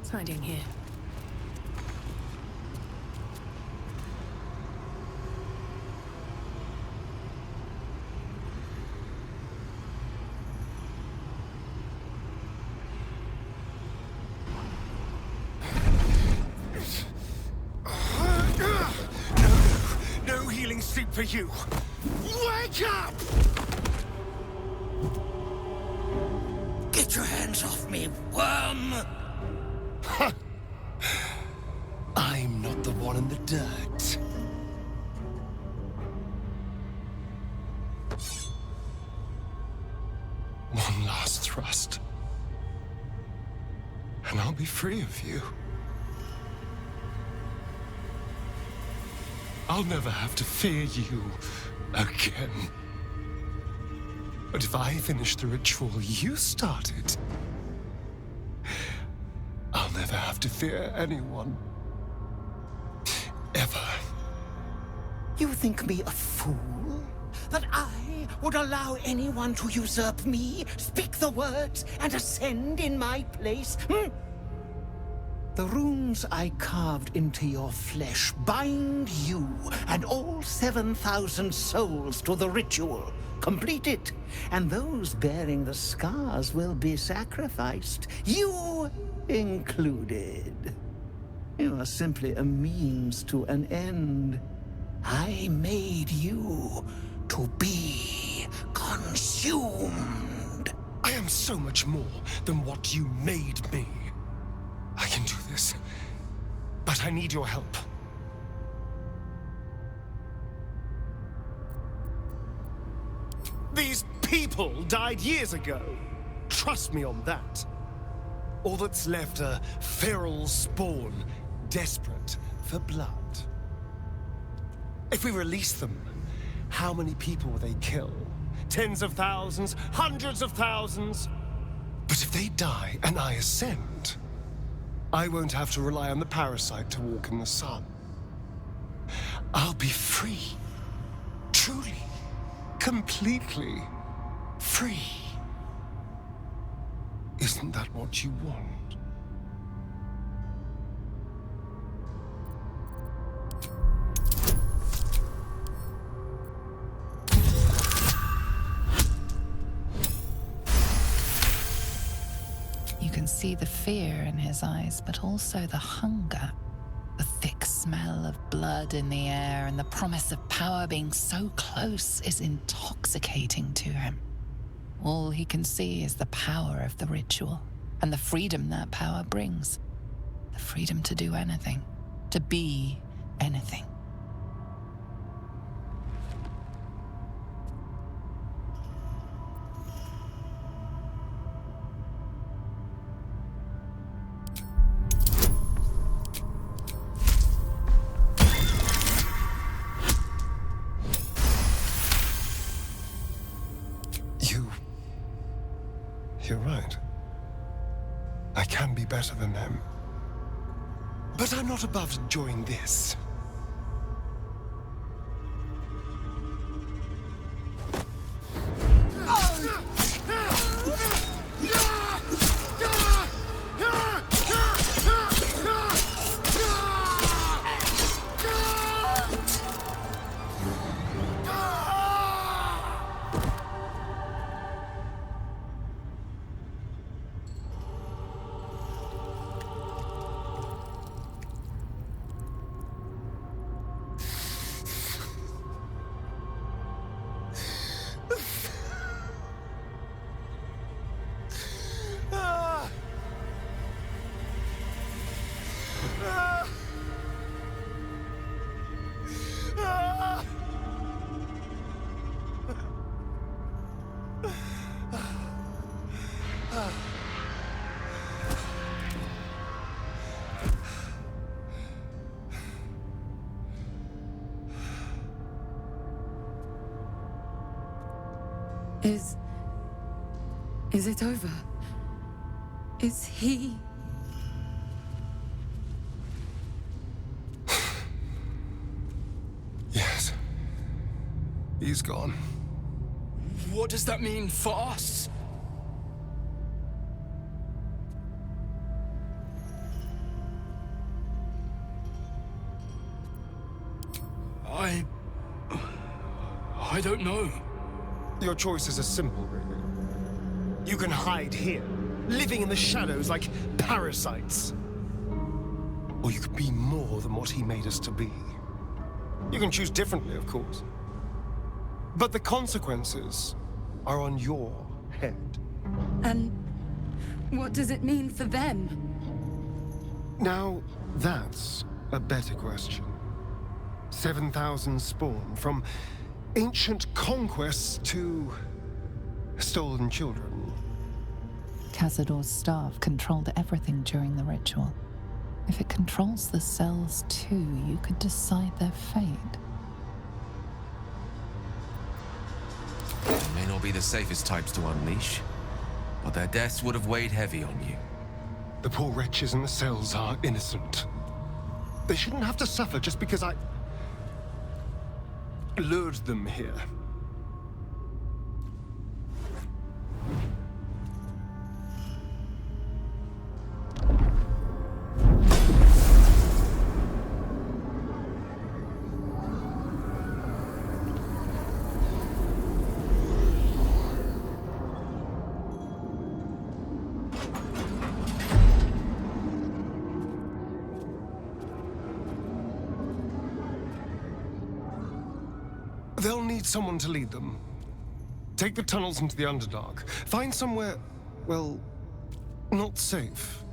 What's hiding here? No healing soup for you! Wake up! Get your hands off me, worm! I'm not the one in the dirt. One last thrust. And I'll be free of you. I'll never have to fear you again. But if I finish the ritual you started, I'll never have to fear anyone. Ever. You think me a fool? That I would allow anyone to usurp me, speak the words, and ascend in my place? The runes I carved into your flesh bind you and all 7,000 souls to the ritual. Complete it, and those bearing the scars will be sacrificed, you included. You are simply a means to an end. I made you to be consumed. I am so much more than what you made me. I can do this, but I need your help. These people died years ago. Trust me on that. All that's left are feral spawn, desperate for blood. If we release them, how many people will they kill? Tens of thousands, hundreds of thousands? But if they die and I ascend, I won't have to rely on the parasite to walk in the sun. I'll be free. Truly. Completely free. Isn't that what you want? You can see the fear in his eyes, but also the hunger. The thick smell of blood in the air and the promise of power being so close is intoxicating to him. All he can see is the power of the ritual and the freedom that power brings. The freedom to do anything, to be anything. You're right. I can be better than them. But I'm not above enjoying this. Is it over? Is he... Yes. He's gone. What does that mean for us? I don't know. Your choices are simple, really. You can hide here, living in the shadows like parasites. Or you could be more than what he made us to be. You can choose differently, of course. But the consequences are on your head. And what does it mean for them? Now, that's a better question. 7,000 spawn, from ancient conquests to stolen children. Cazador's staff controlled everything during the ritual. If it controls the cells too, you could decide their fate. They may not be the safest types to unleash, but their deaths would have weighed heavy on you. The poor wretches in the cells are innocent. They shouldn't have to suffer just because I lured them here. They'll need someone to lead them. Take the tunnels into the Underdark. Find somewhere, well, not safe,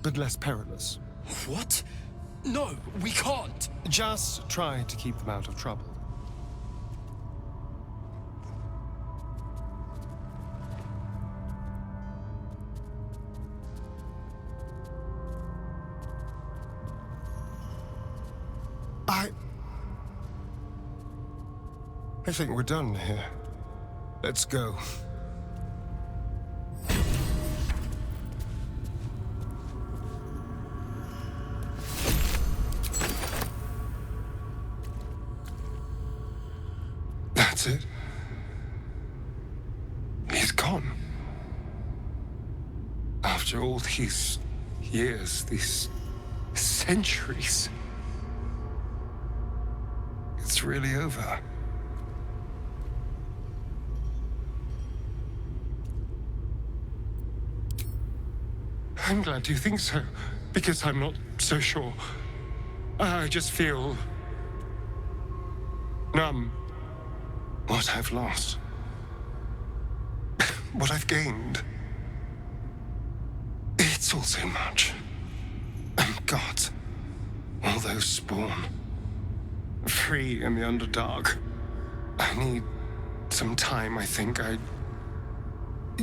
but less perilous. What? No, we can't. Just try to keep them out of trouble. I think we're done here. Let's go. That's it. He's gone. After all these years, these centuries, it's really over. I'm glad you think so, because I'm not so sure. I just feel numb. What I've lost. What I've gained. It's all so much. And God, all those spawn. Free in the Underdark. I need some time, I think.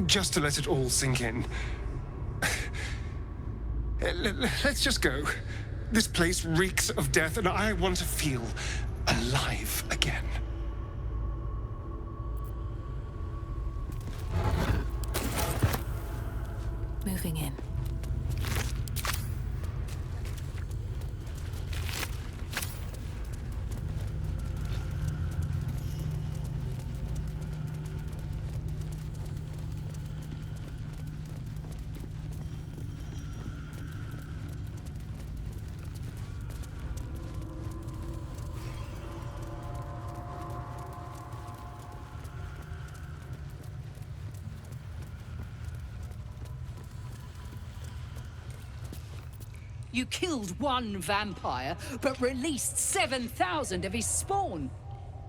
Just to let it all sink in. Let's just go. This place reeks of death, and I want to feel alive again. Moving in. You killed one vampire, but released 7,000 of his spawn.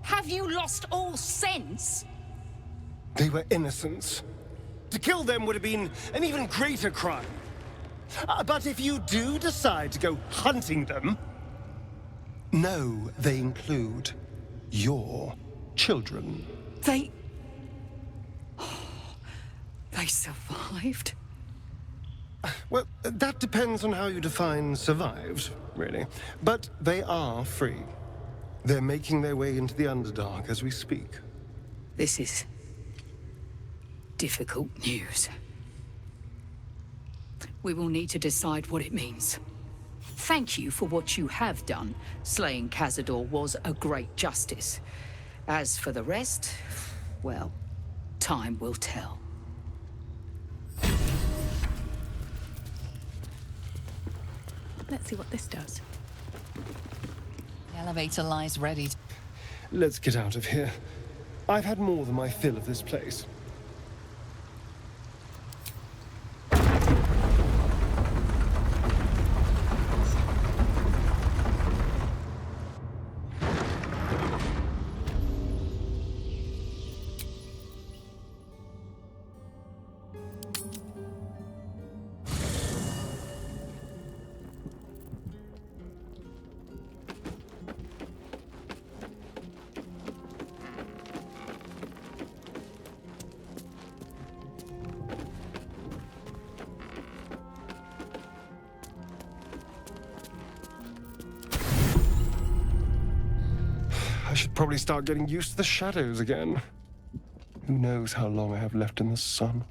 Have you lost all sense? They were innocents. To kill them would have been an even greater crime. But if you do decide to go hunting them, know they include your children. They survived? Well, that depends on how you define survived, really. But they are free. They're making their way into the Underdark as we speak. This is difficult news. We will need to decide what it means. Thank you for what you have done. Slaying Cazador was a great justice. As for the rest, well, time will tell. Let's see what this does. Elevator lies ready. Let's get out of here. I've had more than my fill of this place. I should probably start getting used to the shadows again. Who knows how long I have left in the sun?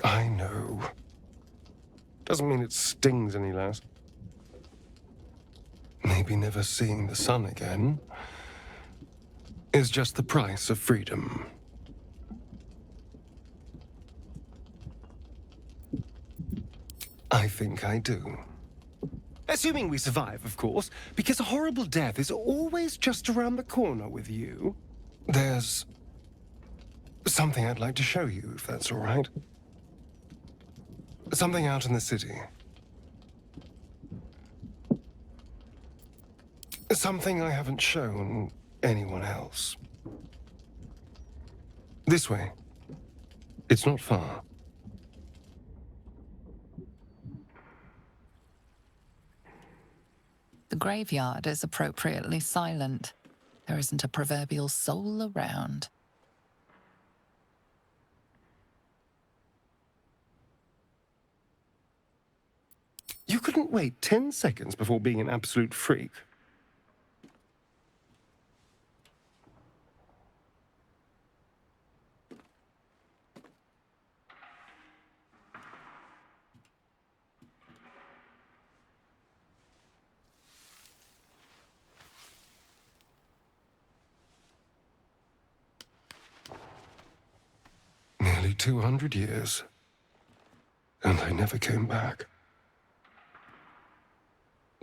I know. Doesn't mean it stings any less. Maybe never seeing the sun again is just the price of freedom. I think I do. Assuming we survive, of course, because a horrible death is always just around the corner with you. There's something I'd like to show you, if that's all right. Something out in the city. Something I haven't shown anyone else. This way. It's not far. The graveyard is appropriately silent. There isn't a proverbial soul around. You couldn't wait 10 seconds before being an absolute freak. Nearly 200 years. And I never came back.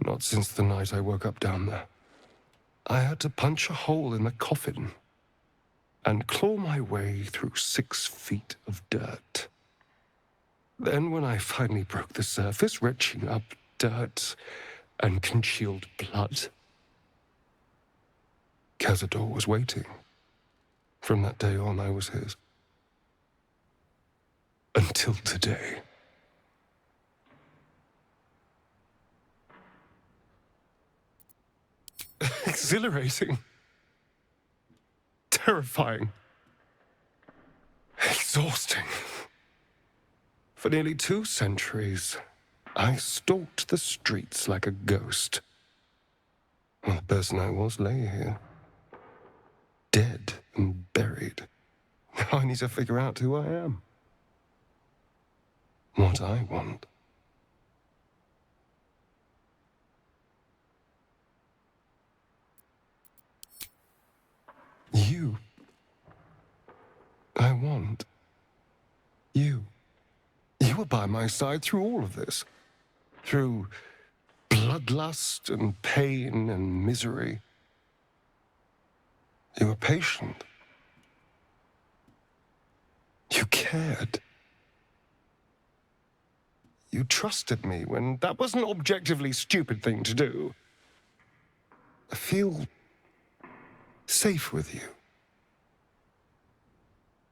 Not since the night I woke up down there. I had to punch a hole in the coffin and claw my way through 6 feet of dirt. Then when I finally broke the surface, retching up dirt and congealed blood, Cazador was waiting. From that day on, I was his. Until today. Exhilarating. Terrifying. Exhausting. For nearly 2 centuries, I stalked the streets like a ghost. Well, the person I was lay here. Dead and buried. Now I need to figure out who I am. What I want. You. I want you. You were by my side through all of this. Through bloodlust and pain and misery. You were patient. You cared. You trusted me when that was an objectively stupid thing to do. I feel safe with you.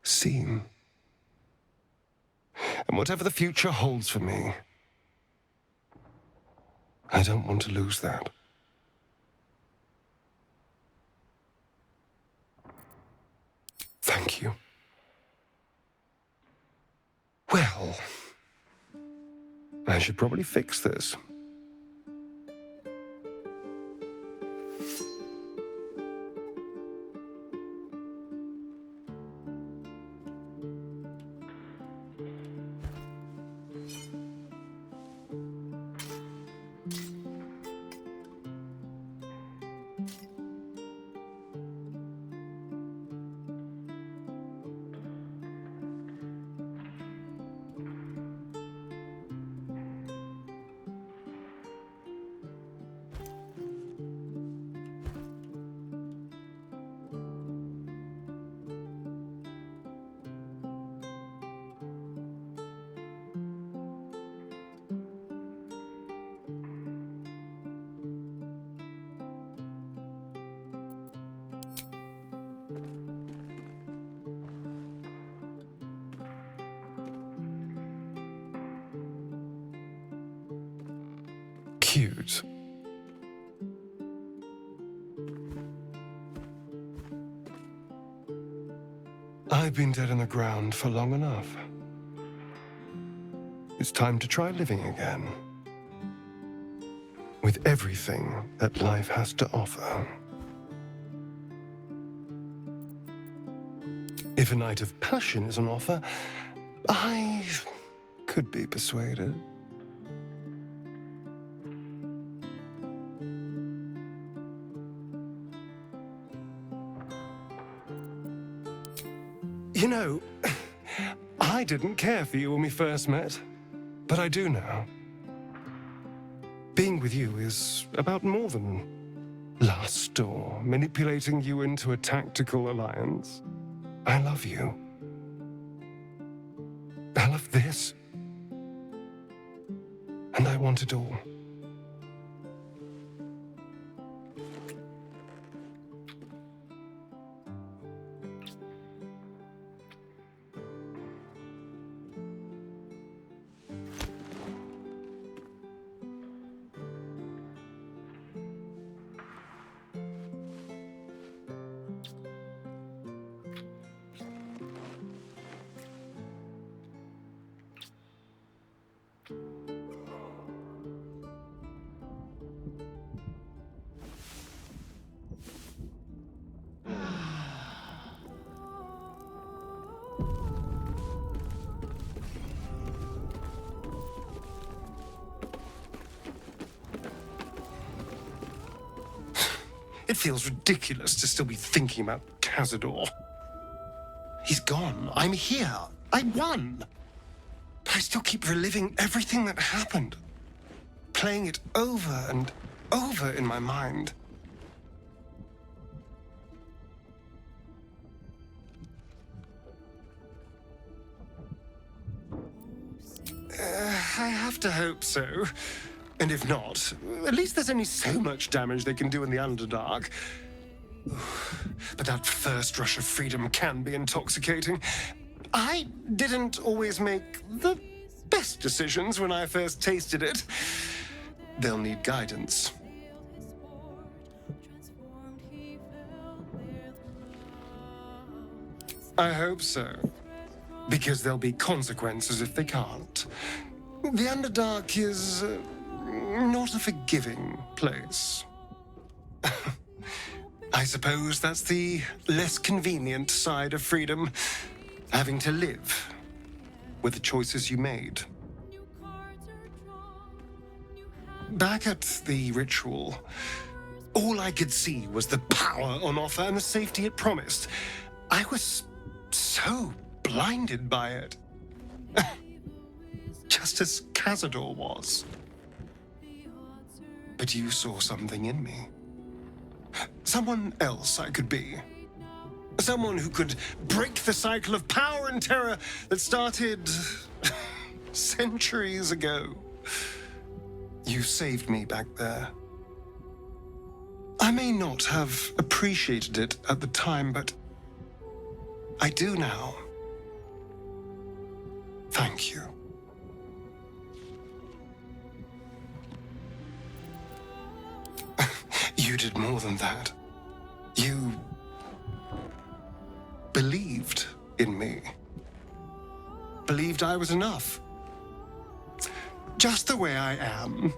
Seen. And whatever the future holds for me, I don't want to lose that. Thank you. Well, I should probably fix this. cute. I've been dead in the ground for long enough. It's time to try living again. With everything that life has to offer. If a night of passion is on offer, I could be persuaded. You know, I didn't care for you when we first met, but I do now. Being with you is about more than lust or manipulating you into a tactical alliance. I love you. I love this. And I want it all. It feels ridiculous to still be thinking about Cazador. He's gone. I'm here. I won. But I still keep reliving everything that happened. Playing it over and over in my mind. I have to hope so. And if not, at least there's only so much damage they can do in the Underdark. But that first rush of freedom can be intoxicating. I didn't always make the best decisions when I first tasted it. They'll need guidance. I hope so. Because there'll be consequences if they can't. The Underdark is not a forgiving place. I suppose that's the less convenient side of freedom, having to live with the choices you made. Back at the ritual, all I could see was the power on offer and the safety it promised. I was so blinded by it. Just as Cazador was. But you saw something in me. Someone else I could be. Someone who could break the cycle of power and terror that started centuries ago. You saved me back there. I may not have appreciated it at the time, but I do now. Thank you. You did more than that. You believed in me. Believed I was enough. Just the way I am.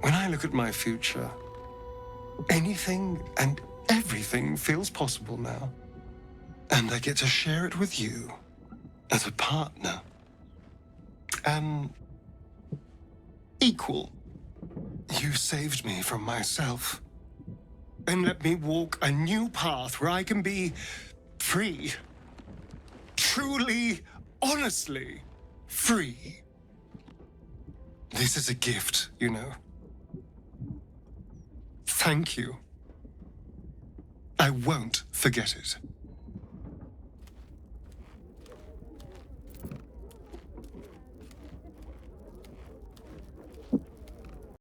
When I look at my future, anything and everything feels possible now. And I get to share it with you as a partner. An equal. You saved me from myself. And let me walk a new path where I can be free. Truly, honestly free. This is a gift, you know. Thank you. I won't forget it.